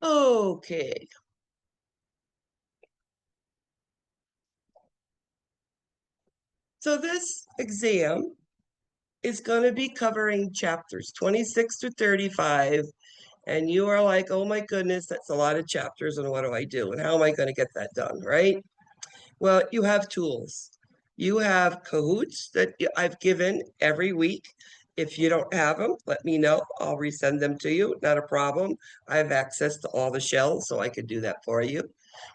Okay, so this exam is going to be covering chapters 26 to 35. And you are like, oh my goodness, that's a lot of chapters. And what do I do? And how am I going to get that done? Right? Well, you have tools. You have Kahoots that I've given every week. If you don't have them, let me know. I'll resend them to you. Not a problem. I have access to all the shells, so I could do that for you.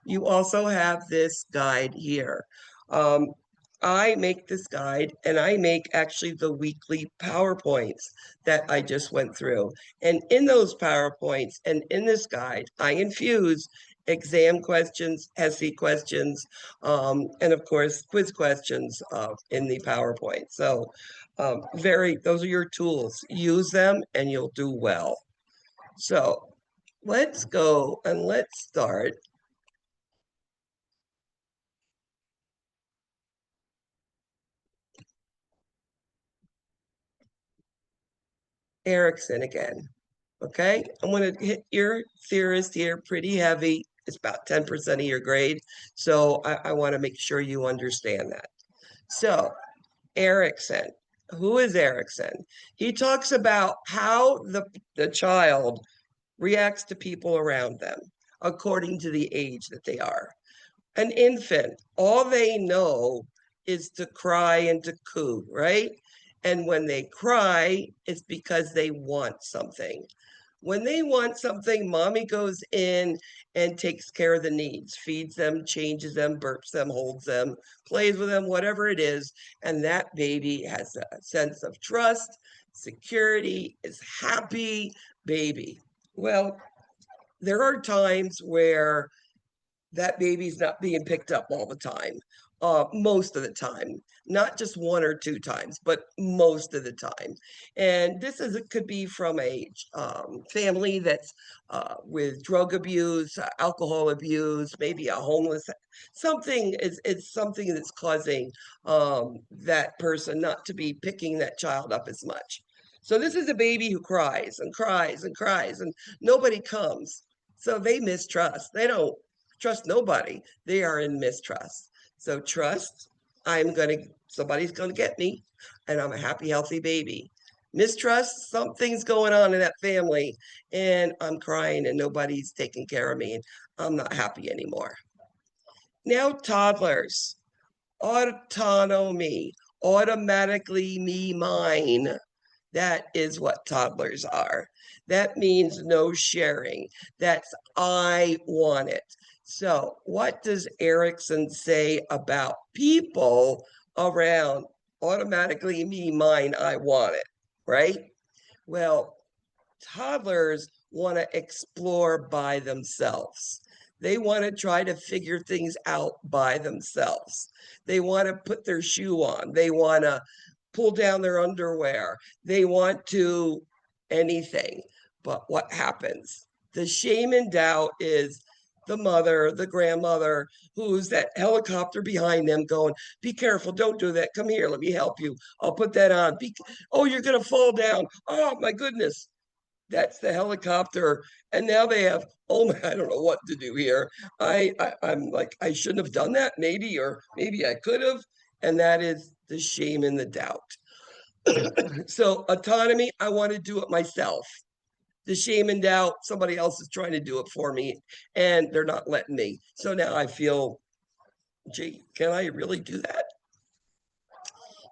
You also have this guide here. Um, I make this guide and I make actually the weekly PowerPoints that I just went through. And in those PowerPoints and in this guide, I infuse exam questions, SE questions, and of course, quiz questions in the PowerPoint. So those are your tools. Use them and you'll do well. So let's go and let's start. Erickson again. Okay, I'm going to hit your theorist here pretty heavy. It's about 10% of your grade. So I want to make sure you understand that. So Erickson. Who is Erickson? He talks about how the child reacts to people around them according to the age that they are. An infant, all they know is to cry and to coo, right? And when they cry, it's because they want something. When they want something, mommy goes in and takes care of the needs, feeds them, changes them, burps them, holds them, plays with them, whatever it is. And that baby has a sense of trust, security, is happy baby. Well, there are times where that baby's not being picked up all the time, most of the time, not just one or two times, but most of the time. And this is it could be from a family that's with drug abuse, alcohol abuse, maybe a homeless. Something is something that's causing that person not to be picking that child up as much. So this is a baby who cries and cries and cries, and nobody comes. So they mistrust. They don't trust nobody. They are in mistrust. So trust, somebody's gonna get me, and I'm a happy, healthy baby. Mistrust, something's going on in that family, and I'm crying and nobody's taking care of me, and I'm not happy anymore. Now, toddlers, autonomy, automatically me, mine. That is what toddlers are. That means no sharing. That's I want it. So, what does Erickson say about people around automatically me, mine, I want it, right? Well, toddlers want to explore by themselves. They want to try to figure things out by themselves. They want to put their shoe on. They want to pull down their underwear. They want to anything. But what happens? The shame and doubt is the mother, the grandmother, who's that helicopter behind them going, be careful, don't do that. Come here, let me help you. I'll put that on. Oh, you're going to fall down. Oh, my goodness. That's the helicopter. And now they have, oh my, I don't know what to do here. I'm like, I shouldn't have done that, maybe, or maybe I could have. And that is the shame and the doubt. So autonomy, I want to do it myself. The shame and doubt, somebody else is trying to do it for me and they're not letting me. So now I feel, gee, can I really do that?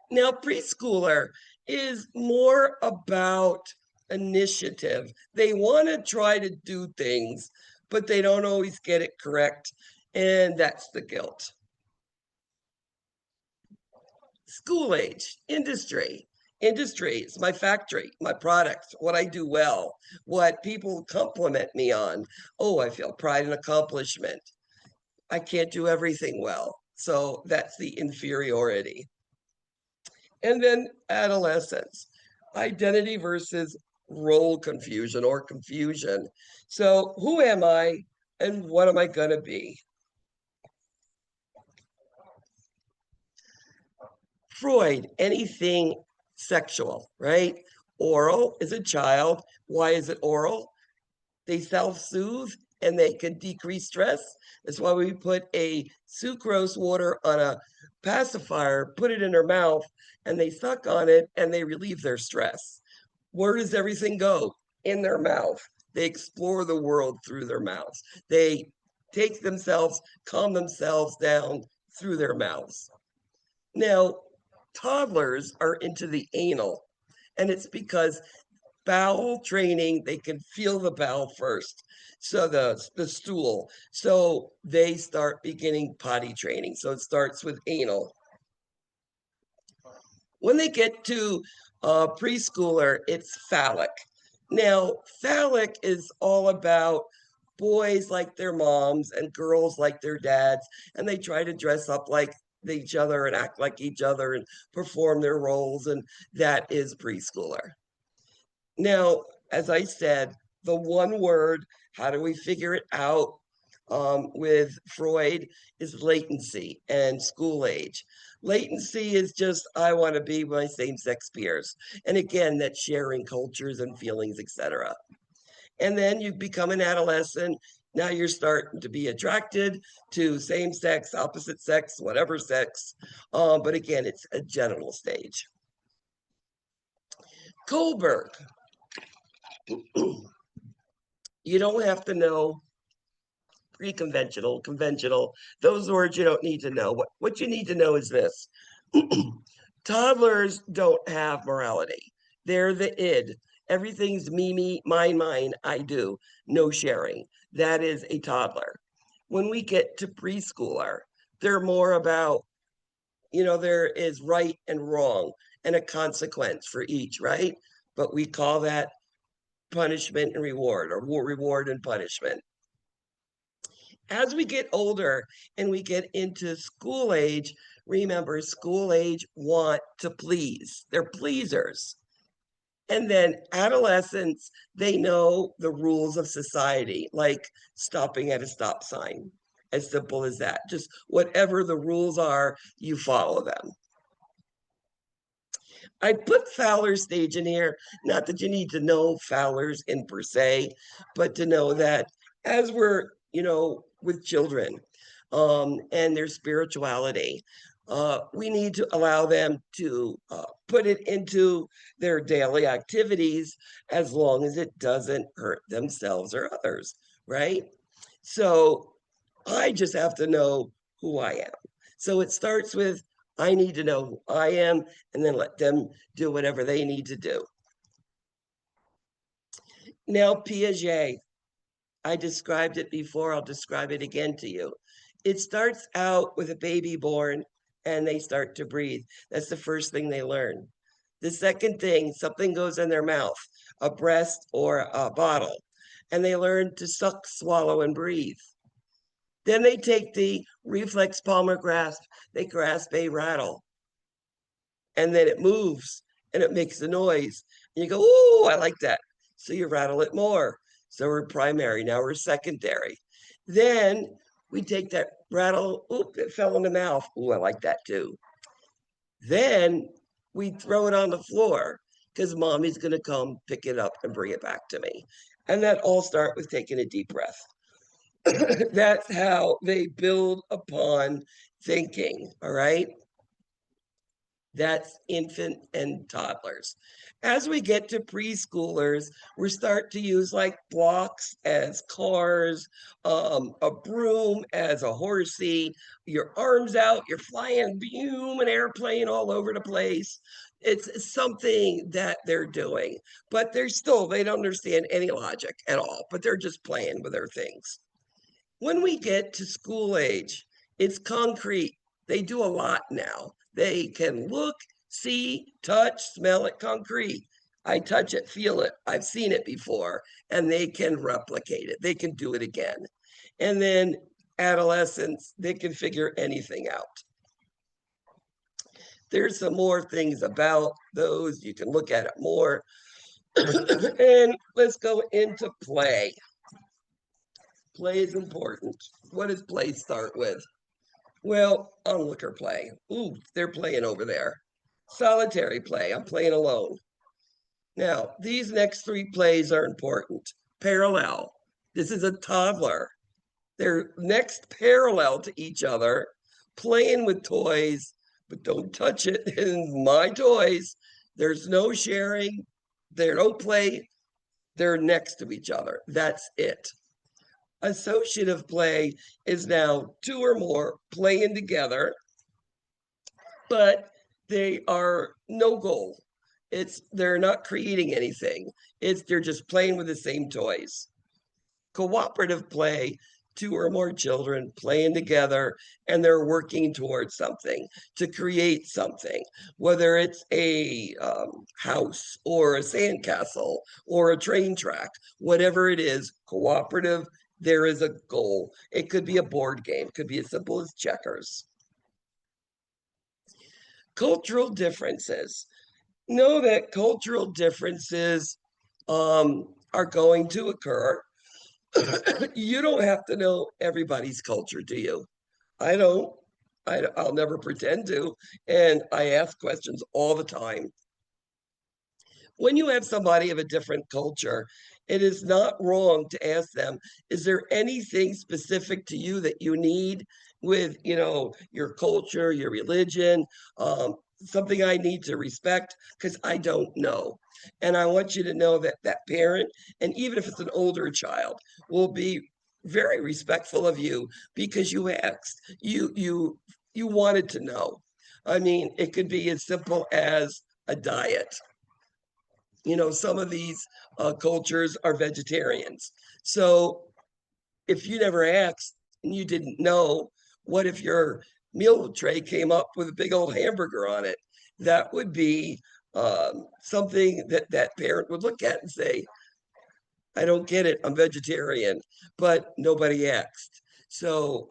Now, preschooler is more about initiative. They want to try to do things, but they don't always get it correct. And that's the guilt. School age, industry. Industry is my factory, my products, what I do well, what people compliment me on. Oh, I feel pride and accomplishment. I can't do everything well. So that's the inferiority. And then adolescence, identity versus role confusion or confusion. So, who am I and what am I going to be? Freud, anything sexual, right? Oral is a child. Why is it oral? They self soothe and they can decrease stress. That's why we put a sucrose water on a pacifier, put it in their mouth, and they suck on it and they relieve their stress. Where does everything go? In their mouth. They explore the world through their mouths. They take themselves, calm themselves down through their mouths. Now, toddlers are into the anal, and it's because bowel training, they can feel the bowel first. So the stool. So they start beginning potty training. So it starts with anal. When they get to preschooler, it's phallic. Now, phallic is all about boys like their moms and girls like their dads, and they try to dress up like each other and act like each other and perform their roles, and that is preschooler. Now, as I said, the one word, how do we figure it out with Freud, is latency and school age. Latency is just, I want to be my same sex peers. And again, that's sharing cultures and feelings, etc. And then you become an adolescent. Now you're starting to be attracted to same sex, opposite sex, whatever sex. But again, it's a genital stage. Kohlberg. You don't have to know pre-conventional, conventional. Those words you don't need to know. What you need to know is this. Toddlers don't have morality. They're the id. Everything's me, mine, I do. No sharing. That is a toddler. When we get to preschooler, they're more about, there is right and wrong and a consequence for each, right? But we call that punishment and reward, or reward and punishment. As we get older and we get into school age, remember, school age want to please. They're pleasers. And then adolescents, they know the rules of society, like stopping at a stop sign. As simple as that. Just whatever the rules are, you follow them. I put Fowler's stage in here, not that you need to know Fowler's in per se, but to know that as we're, with children and their spirituality, we need to allow them to put it into their daily activities as long as it doesn't hurt themselves or others, right? So I just have to know who I am. So it starts with, I need to know who I am, and then let them do whatever they need to do. Now, Piaget, I described it before, I'll describe it again to you. It starts out with a baby born and they start to breathe. That's the first thing they learn. The second thing, something goes in their mouth, a breast or a bottle, and they learn to suck, swallow, and breathe. Then they take the reflex palmar grasp, they grasp a rattle, and then it moves and it makes a noise. And you go, "Ooh, I like that." So you rattle it more. So we're primary, now we're secondary. Then we take that rattle, oop, it fell in the mouth. Ooh, I like that too. Then we throw it on the floor because mommy's going to come pick it up and bring it back to me. And that all start with taking a deep breath. That's how they build upon thinking, all right? That's infant and toddlers. As we get to preschoolers, we start to use like blocks as cars, a broom as a horsey, your arms out, you're flying, boom, an airplane all over the place. It's something that they're doing, but they don't understand any logic at all, but they're just playing with their things. When we get to school age, it's concrete. They do a lot now. They can look, see, touch, smell it, concrete. I touch it, feel it. I've seen it before, and they can replicate it. They can do it again. And then adolescents, they can figure anything out. There's some more things about those. You can look at it more. And let's go into play. Play is important. What does play start with? Well, onlooker play. Ooh, they're playing over there. Solitary play. I'm playing alone. Now, these next three plays are important. Parallel. This is a toddler. They're next parallel to each other, playing with toys, but don't touch it. And my toys, there's no sharing, there don't play, they're next to each other. That's it. Associative play is now two or more playing together, but they are no goal. They're not creating anything. They're just playing with the same toys. Cooperative play, two or more children playing together and they're working towards something to create something, whether it's a house or a sandcastle or a train track, whatever it is, cooperative, there is a goal. It could be a board game, could be as simple as checkers. Cultural differences. Know that cultural differences are going to occur. You don't have to know everybody's culture, do you? I don't. I'll never pretend to. And I ask questions all the time. When you have somebody of a different culture, it is not wrong to ask them, is there anything specific to you that you need with, your culture, your religion, something I need to respect? Because I don't know. And I want you to know that that parent, and even if it's an older child, will be very respectful of you because you asked. You wanted to know. I mean, it could be as simple as a diet. Some of these cultures are vegetarians. So if you never asked and you didn't know, what if your meal tray came up with a big old hamburger on it? That would be something that that parent would look at and say, I don't get it, I'm vegetarian, but nobody asked. So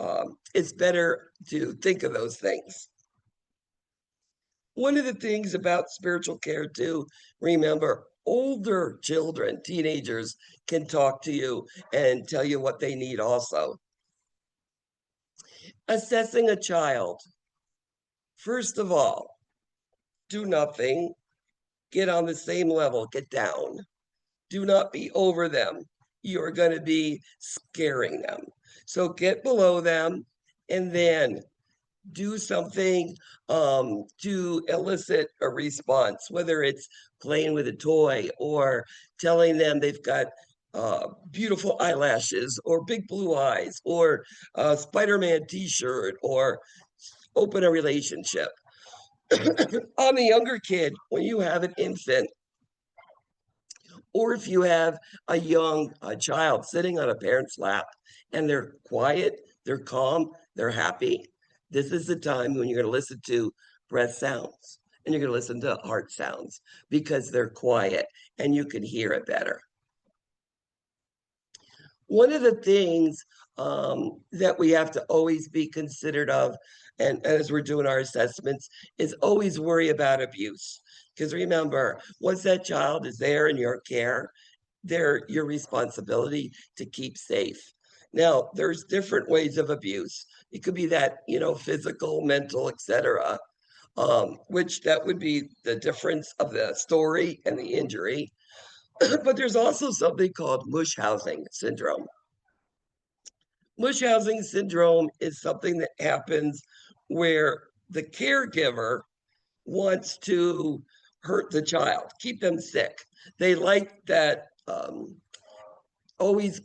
it's better to think of those things. One of the things about spiritual care too, remember, older children, teenagers can talk to you and tell you what they need also. Assessing a child. First of all, do nothing, get on the same level, get down. Do not be over them. You're going to be scaring them. So get below them and then do something to elicit a response, whether it's playing with a toy or telling them they've got beautiful eyelashes or big blue eyes or a Spider-Man t-shirt or open a relationship. On the younger kid, when you have an infant, or if you have a young child sitting on a parent's lap and they're quiet, they're calm, they're happy, this is the time when you're going to listen to breath sounds and you're going to listen to heart sounds because they're quiet and you can hear it better. One of the things that we have to always be considerate of, and as we're doing our assessments, is always worry about abuse. Because remember, once that child is there in your care, they're your responsibility to keep safe. Now, there's different ways of abuse. It could be that, physical, mental, etc., which that would be the difference of the story and the injury. But there's also something called mush housing syndrome. Mush housing syndrome is something that happens where the caregiver wants to hurt the child, keep them sick. They like that always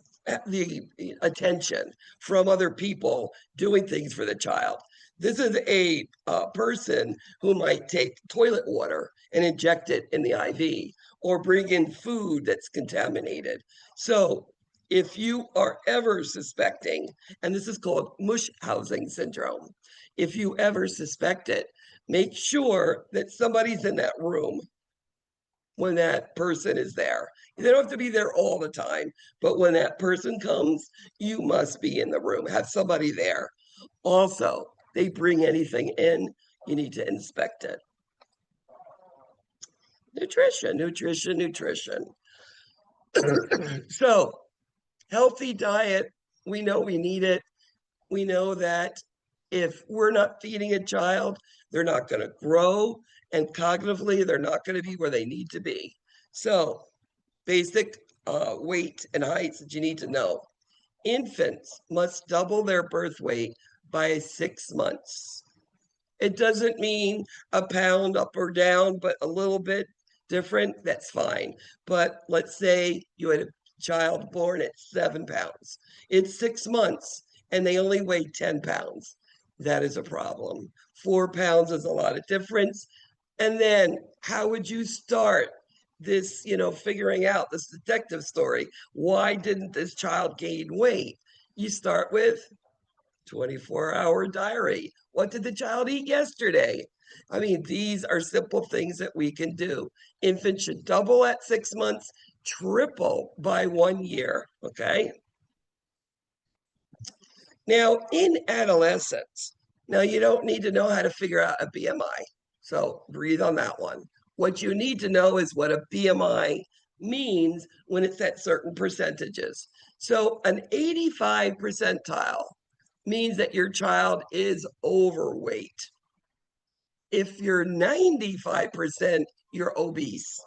the attention from other people doing things for the child. This is a person who might take toilet water and inject it in the IV or bring in food that's contaminated. So if you are ever suspecting, and this is called mush housing syndrome, if you ever suspect it, make sure that somebody's in that room when that person is there. They don't have to be there all the time, but when that person comes, you must be in the room, have somebody there. Also, they bring anything in, you need to inspect it. Nutrition, nutrition, nutrition. So, healthy diet, we know we need it. We know that if we're not feeding a child, they're not going to grow, and cognitively, they're not going to be where they need to be. So, basic weight and heights that you need to know. Infants must double their birth weight by 6 months. It doesn't mean a pound up or down, but a little bit different, that's fine. But let's say you had a child born at 7 pounds. It's 6 months and they only weigh 10 pounds. That is a problem. 4 pounds is a lot of difference. And then how would you start this, figuring out this detective story? Why didn't this child gain weight? You start with 24-hour diary. What did the child eat yesterday? I mean, these are simple things that we can do. Infants should double at 6 months, triple by 1 year. Okay. Now, in adolescence, now you don't need to know how to figure out a BMI. So breathe on that one. What you need to know is what a BMI means when it's at certain percentages. So an 85 percentile means that your child is overweight. If you're 95%, you're obese.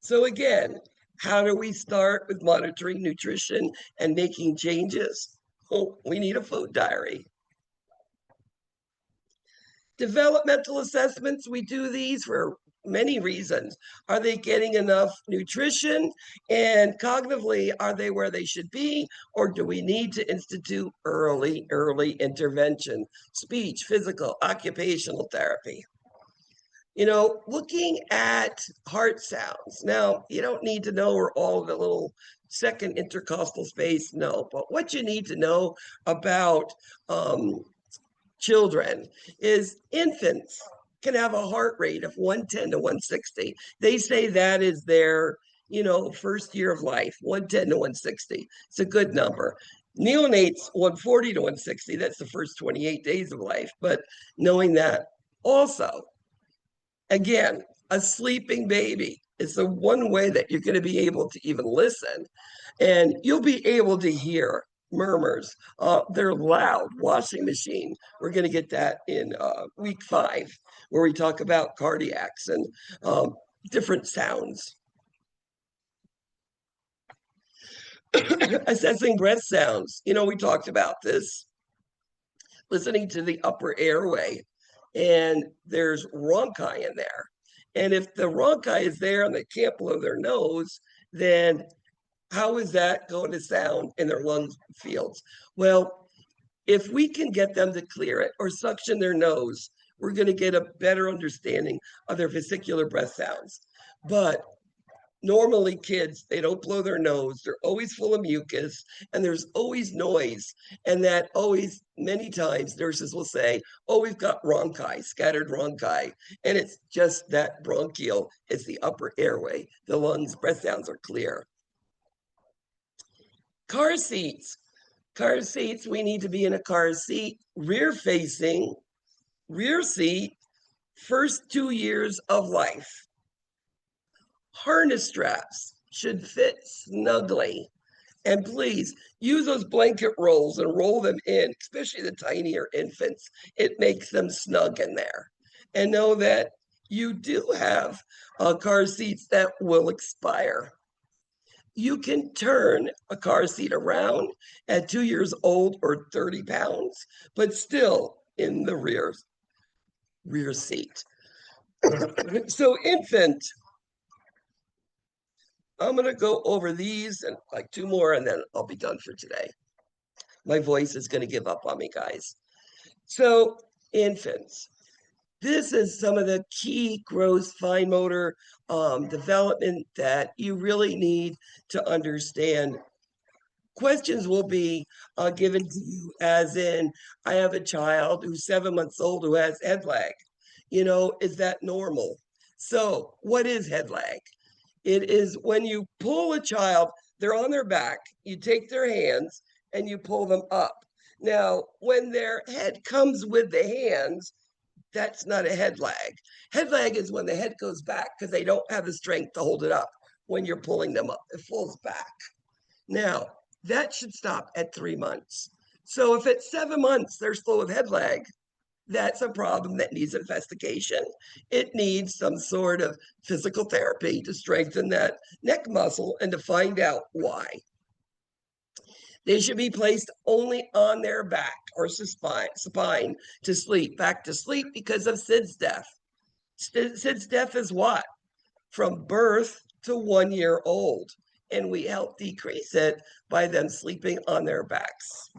So again, how do we start with monitoring nutrition and making changes? Oh, we need a food diary. Developmental assessments, we do these for many reasons. Are they getting enough nutrition? And cognitively, are they where they should be? Or do we need to institute early intervention? Speech, physical, occupational therapy. Looking at heart sounds. Now, you don't need to know where all of the little second intercostal space, no, but what you need to know about children is infants can have a heart rate of 110 to 160. They say that is their, first year of life, 110 to 160. It's a good number. Neonates, 140 to 160. That's the first 28 days of life. But knowing that also, again, a sleeping baby is the one way that you're going to be able to even listen. And you'll be able to hear murmurs. They're loud. Washing machine. We're going to get that in week 5, where we talk about cardiacs and different sounds. Assessing breath sounds. We talked about this. Listening to the upper airway, and there's rhonchi in there. And if the rhonchi is there and they can't blow their nose, then how is that going to sound in their lung fields? Well, if we can get them to clear it or suction their nose, we're going to get a better understanding of their vesicular breath sounds. But normally kids, they don't blow their nose. They're always full of mucus and there's always noise. And that always, many times nurses will say, oh, we've got rhonchi, scattered rhonchi. And it's just that bronchial, it's the upper airway. The lungs, breath sounds are clear. Car seats. Car seats, we need to be in a car seat, rear facing, rear seat, first 2 years of life. Harness straps should fit snugly. And please use those blanket rolls and roll them in, especially the tinier infants. It makes them snug in there. And know that you do have car seats that will expire. You can turn a car seat around at 2 years old or 30 pounds, but still in the rear seat. So infant, I'm going to go over these and like 2 more, and then I'll be done for today. My voice is going to give up on me, guys. So infants, this is some of the key gross fine motor development that you really need to understand. Questions will be given to you as in, I have a child who's 7 months old who has head lag. Is that normal? So what is head lag? It is when you pull a child, they're on their back, you take their hands and you pull them up. Now, when their head comes with the hands, that's not a head lag. Head lag is when the head goes back because they don't have the strength to hold it up. When you're pulling them up, it falls back. Now, that should stop at 3 months. So if at 7 months they're still with head lag, that's a problem that needs investigation. It needs some sort of physical therapy to strengthen that neck muscle and to find out why. They should be placed only on their back or supine to sleep, back to sleep because of SIDS death. SIDS death is what? From birth to 1 year old. And we help decrease it by them sleeping on their backs.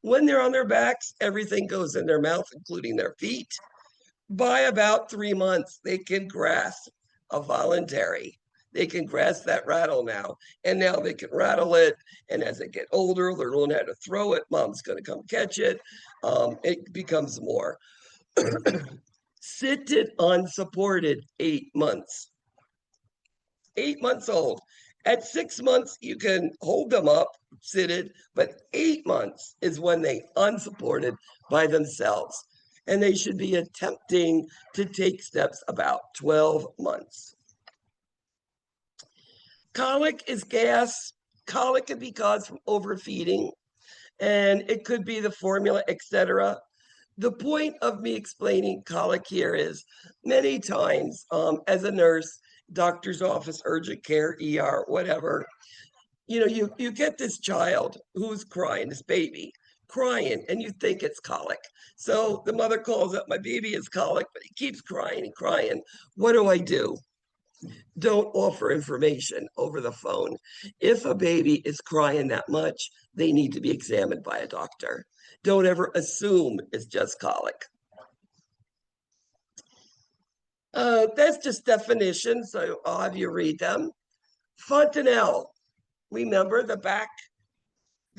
When they're on their backs, everything goes in their mouth, including their feet. By about 3 months, they can grasp a voluntary. They can grasp that rattle now. And now they can rattle it. And as they get older, they're learning how to throw it. Mom's going to come catch it. It becomes more. Sit unsupported 8 months. 8 months old. At 6 months, you can hold them up, seated, but 8 months is when they unsupported by themselves. And they should be attempting to take steps about 12 months. Colic is gas. Colic can be caused from overfeeding, and it could be the formula, etc. The point of me explaining colic here is many times as a nurse, doctor's office, urgent care, ER, whatever, you get this child who's crying, this baby crying, and you think it's colic. So the mother calls up, my baby is colic, but he keeps crying and crying. What do I do? Don't offer information over the phone. If a baby is crying that much, they need to be examined by a doctor. Don't ever assume it's just colic. That's just definitions, so I'll have you read them. Fontanelle, remember the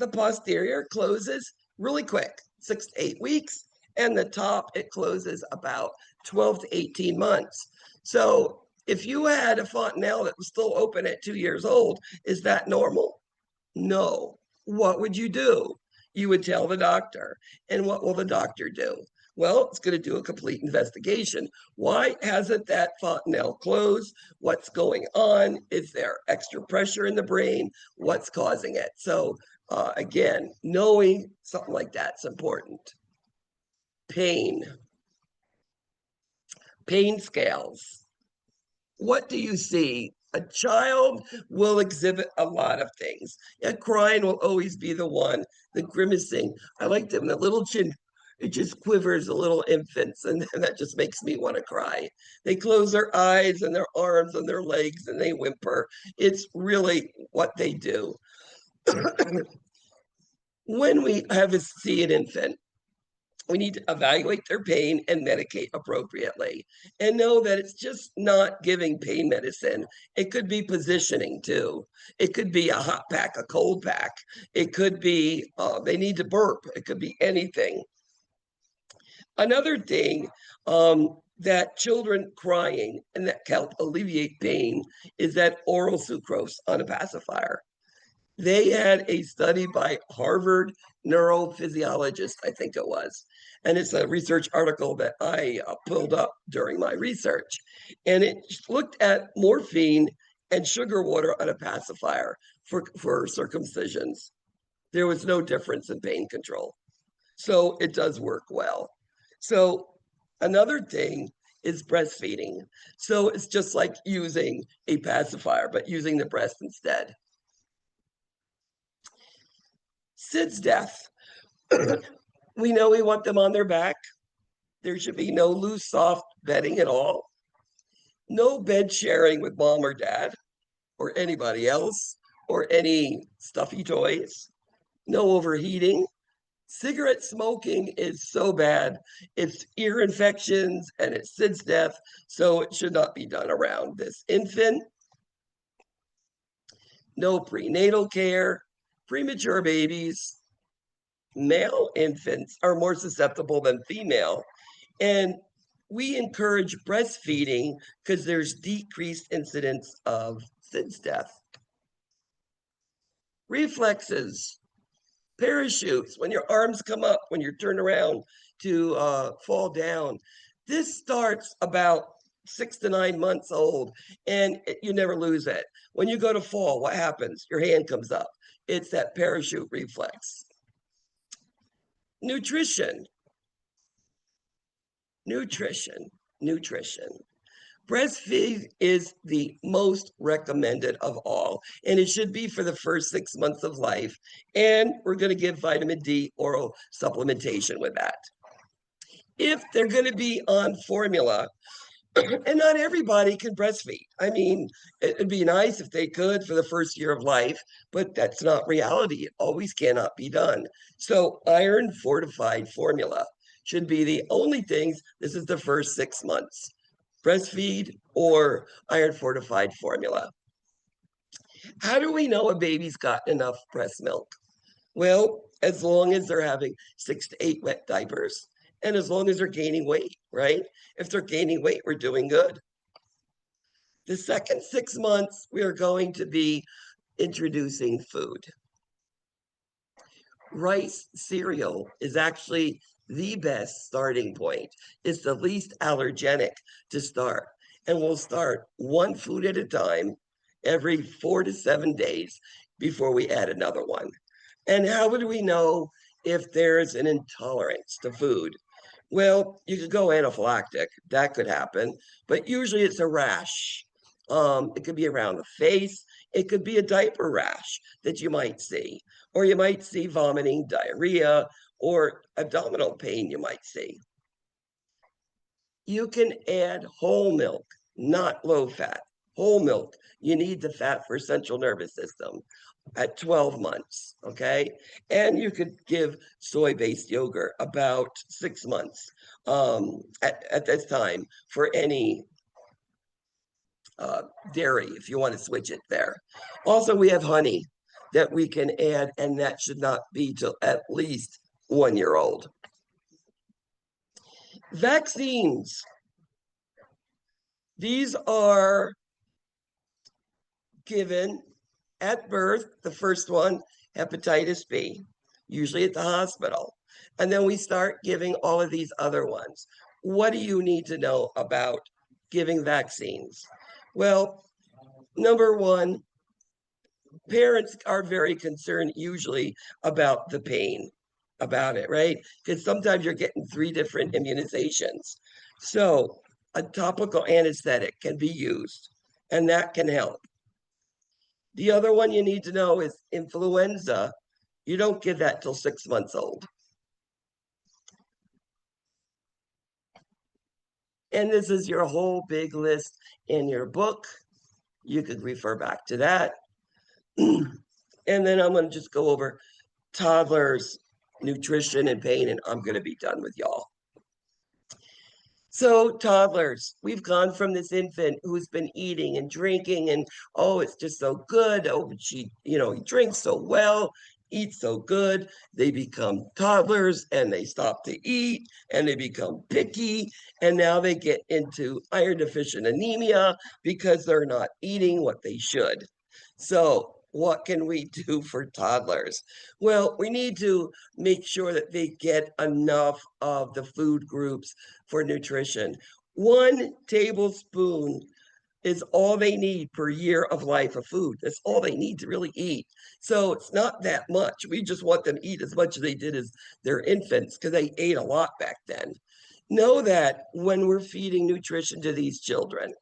posterior closes really quick, 6 to 8 weeks, and the top, it closes about 12 to 18 months. So if you had a fontanelle that was still open at 2 years old, is that normal? No. What would you do? You would tell the doctor. And what will the doctor do? Well, it's going to do a complete investigation. Why hasn't that fontanelle closed? What's going on? Is there extra pressure in the brain? What's causing it? So again, knowing something like that's important. Pain scales. What do you see? A child will exhibit a lot of things. Crying will always be the one, the grimacing. I like them, the little chin, it just quivers, the little infants, and that just makes me want to cry. They close their eyes and their arms and their legs and they whimper. It's really what they do. When we see an infant, we need to evaluate their pain and medicate appropriately and know that it's just not giving pain medicine. It could be positioning too. It could be a hot pack, a cold pack. It could be they need to burp. It could be anything. Another thing that children crying and that can help alleviate pain is that oral sucrose on a pacifier. They had a study by Harvard neurophysiologist, I think it was. And it's a research article that I pulled up during my research. And it looked at morphine and sugar water on a pacifier for circumcisions. There was no difference in pain control. So it does work well. So another thing is breastfeeding. So it's just like using a pacifier, but using the breast instead. SIDS death. We know we want them on their back. There should be no loose, soft bedding at all. No bed sharing with mom or dad or anybody else or any stuffy toys. No overheating. Cigarette smoking is so bad. It's ear infections and it's SIDS death, so it should not be done around this infant. No prenatal care. Premature babies, male infants are more susceptible than female. And we encourage breastfeeding because there's decreased incidence of SIDS death. Reflexes, parachutes, when your arms come up, when you're turned around to fall down. This starts about 6 to 9 months old, and you never lose it. When you go to fall, what happens? Your hand comes up. It's that parachute reflex. Nutrition. nutrition. Breastfeed is the most recommended of all, and it should be for the first 6 months of life. And we're going to give vitamin D oral supplementation with that. If they're going to be on formula, and not everybody can breastfeed. I mean, it'd be nice if they could for the first year of life, but that's not reality. It always cannot be done. So iron fortified formula should be the only things. This is the first 6 months. Breastfeed or iron fortified formula. How do we know a baby's got enough breast milk? Well, as long as they're having 6 to 8 wet diapers and as long as they're gaining weight, right? If they're gaining weight, we're doing good. The second 6 months, we are going to be introducing food. Rice cereal is actually the best starting point. It's the least allergenic to start. And we'll start one food at a time every 4 to 7 days before we add another one. And how would we know if there's an intolerance to food? Well, you could go anaphylactic. That could happen, but usually it's a rash. It could be around the face. It could be a diaper rash that you might see, or you might see vomiting, diarrhea, or abdominal pain you might see. You can add whole milk, not low fat. Whole milk. You need the fat for central nervous system at 12 months, okay? And you could give soy-based yogurt about 6 months at this time for any dairy if you want to switch it there. Also, we have honey that we can add, and that should not be till at least 1 year old. Vaccines. These are given at birth. The first one, hepatitis B, usually at the hospital. And then we start giving all of these other ones. What do you need to know about giving vaccines? Well, number one, parents are very concerned usually about the pain about it, right? Because sometimes you're getting 3 different immunizations. So a topical anesthetic can be used, and that can help. The other one you need to know is influenza. You don't give that till 6 months old. And this is your whole big list in your book. You could refer back to that. And then I'm going to just go over toddlers, nutrition, and pain, and I'm going to be done with y'all. So toddlers, we've gone from this infant who's been eating and drinking and, oh, it's just so good. Oh, he drinks so well, eats so good. They become toddlers and they stop to eat and they become picky. And now they get into iron deficient anemia because they're not eating what they should. So what can we do for toddlers? Well, we need to make sure that they get enough of the food groups for nutrition. 1 tablespoon is all they need per year of life of food. That's all they need to really eat. So it's not that much. We just want them to eat as much as they did as their infants because they ate a lot back then. Know that when we're feeding nutrition to these children,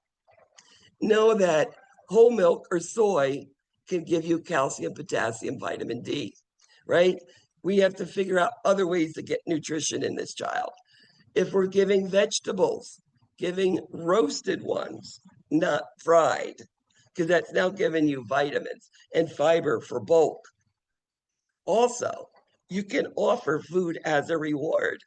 know that whole milk or soy can give you calcium, potassium, vitamin D, right? We have to figure out other ways to get nutrition in this child. If we're giving vegetables, giving roasted ones, not fried, because that's now giving you vitamins and fiber for bulk. Also, you can offer food as a reward.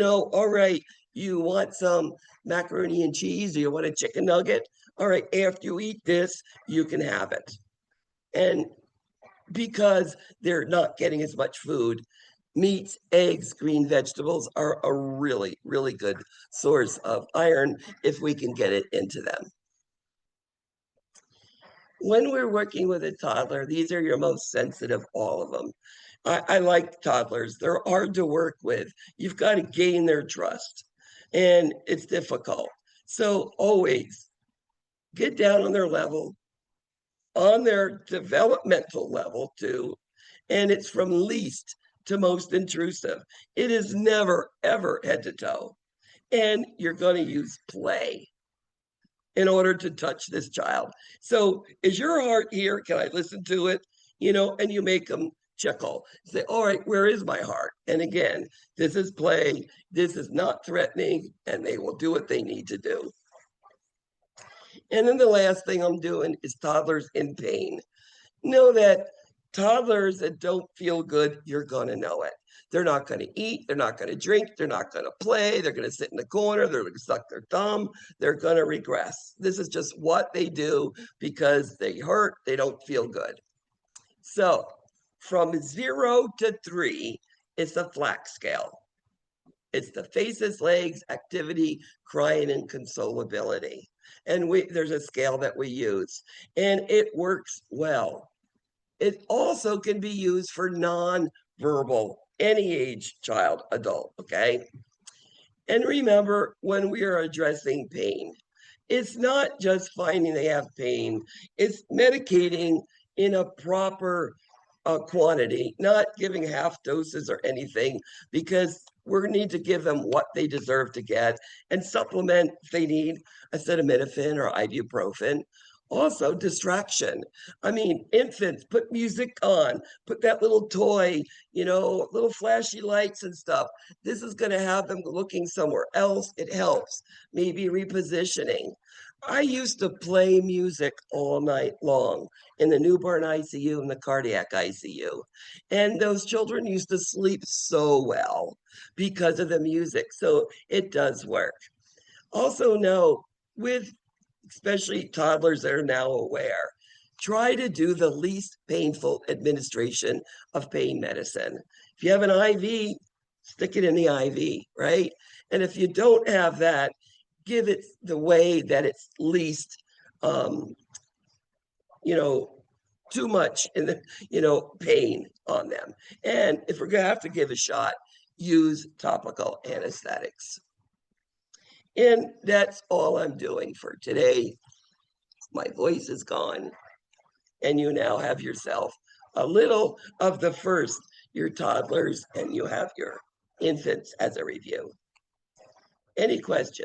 All right, you want some macaroni and cheese, or you want a chicken nugget? All right, after you eat this, you can have it. And because they're not getting as much food, meats, eggs, green vegetables are a really, really good source of iron if we can get it into them. When we're working with a toddler, these are your most sensitive, all of them. I like toddlers. They're hard to work with. You've got to gain their trust, and it's difficult. So always get down on their level, on their developmental level too, and it's from least to most intrusive. It is never, ever head to toe. And you're going to use play in order to touch this child. So is your heart here? Can I listen to it? And you make them chuckle. Say, all right, where is my heart? And again, this is play. This is not threatening, and they will do what they need to do. And then the last thing I'm doing is toddlers in pain. Know that toddlers that don't feel good, you're going to know it. They're not going to eat. They're not going to drink. They're not going to play. They're going to sit in the corner. They're going to suck their thumb. They're going to regress. This is just what they do because they hurt. They don't feel good. So from 0 to 3, it's a flax scale. It's the faces, legs, activity, crying, and consolability. And there's a scale that we use, and it works well. It also can be used for non-verbal, any age, child, adult, okay? And remember, when we are addressing pain, it's not just finding they have pain, it's medicating in a proper quantity, not giving half doses or anything, because we need to give them what they deserve to get and supplement if they need acetaminophen or ibuprofen. Also, distraction. I mean, infants, put music on, put that little toy, little flashy lights and stuff. This is going to have them looking somewhere else. It helps. Maybe repositioning. I used to play music all night long in the newborn ICU and the cardiac ICU. And those children used to sleep so well because of the music. So it does work. Also know, with especially toddlers that are now aware, try to do the least painful administration of pain medicine. If you have an IV, stick it in the IV, right? And if you don't have that, give it the way that it's least, too much in the, pain on them. And if we're going to have to give a shot, use topical anesthetics. And that's all I'm doing for today. My voice is gone, and you now have yourself a little of the first, your toddlers, and you have your infants as a review. Any questions?